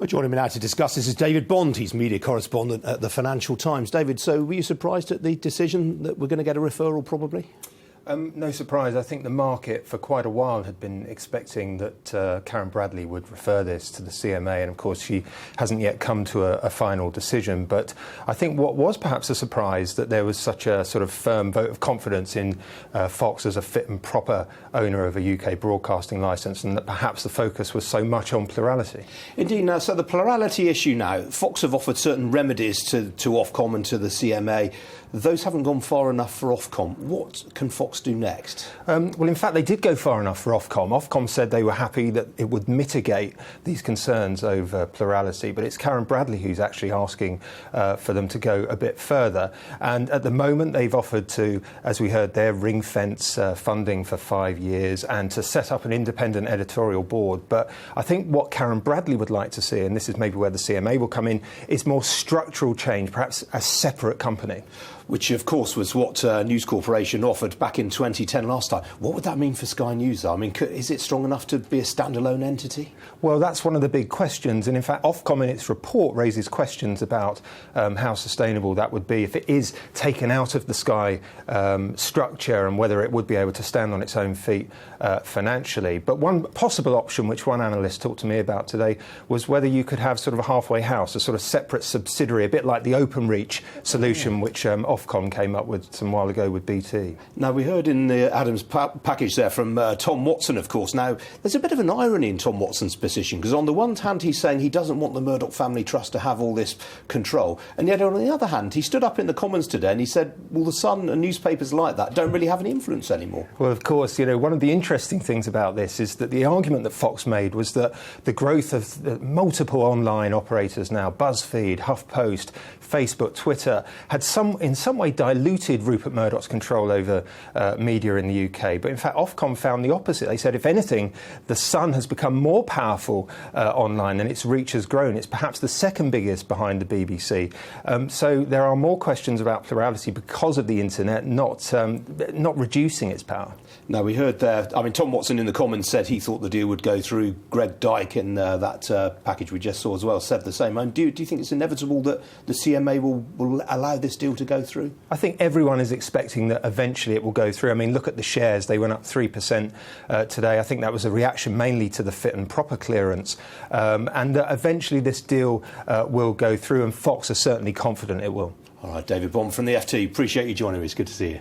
Well, joining me now to discuss this is David Bond. He's media correspondent at the Financial Times. David, so were you surprised at the decision that we're going to get a referral probably? No surprise. I think the market for quite a while had been expecting that Karen Bradley would refer this to the CMA, and of course she hasn't yet come to a final decision. But I think what was perhaps a surprise that there was such a sort of firm vote of confidence in Fox as a fit and proper owner of a UK broadcasting licence, and that perhaps the focus was so much on plurality. Indeed. Now, so the plurality issue now, Fox have offered certain remedies to Ofcom and to the CMA. Those haven't gone far enough for Ofcom. What can Fox do next? Well, in fact, they did go far enough for Ofcom. Ofcom said they were happy that it would mitigate these concerns over plurality, but it's Karen Bradley who's actually asking for them to go a bit further. And at the moment, they've offered to, as we heard there, ring-fence funding for 5 years and to set up an independent editorial board. But I think what Karen Bradley would like to see, and this is maybe where the CMA will come in, is more structural change, perhaps a separate company. Which, of course, was what News Corporation offered back in 2010 last time. What would that mean for Sky News, though? I mean, is it strong enough to be a standalone entity? Well, that's one of the big questions. And in fact, Ofcom in its report raises questions about how sustainable that would be if it is taken out of the Sky structure and whether it would be able to stand on its own feet financially. But one possible option, which one analyst talked to me about today, was whether you could have sort of a halfway house, a sort of separate subsidiary, a bit like the OpenReach solution, which Ofcom came up with some while ago with BT. Now, we heard in the Adams package there from Tom Watson, of course. Now, there's a bit of an irony in Tom Watson's position, because on the one hand, he's saying he doesn't want the Murdoch Family Trust to have all this control. And yet, on the other hand, he stood up in the Commons today and he said, well, the Sun and newspapers like that don't really have any influence anymore. Well, of course, you know, one of the interesting things about this is that the argument that Fox made was that the growth of the multiple online operators now, BuzzFeed, HuffPost, Facebook, Twitter, had in some way diluted Rupert Murdoch's control over media in the UK. But in fact, Ofcom found the opposite. They said, if anything, the Sun has become more powerful online and its reach has grown. It's perhaps the second biggest behind the BBC. So there are more questions about plurality because of the internet, not reducing its power. Now, we heard there, I mean, Tom Watson in the Commons said he thought the deal would go through. Greg Dyke in that package we just saw as well said the same. Do you think it's inevitable that the CMA will allow this deal to go through? I think everyone is expecting that eventually it will go through. I mean, look at the shares. They went up 3% today. I think that was a reaction mainly to the fit and proper clearance. And that eventually this deal will go through, and Fox are certainly confident it will. All right, David Bond from the FT. Appreciate you joining me. It's good to see you.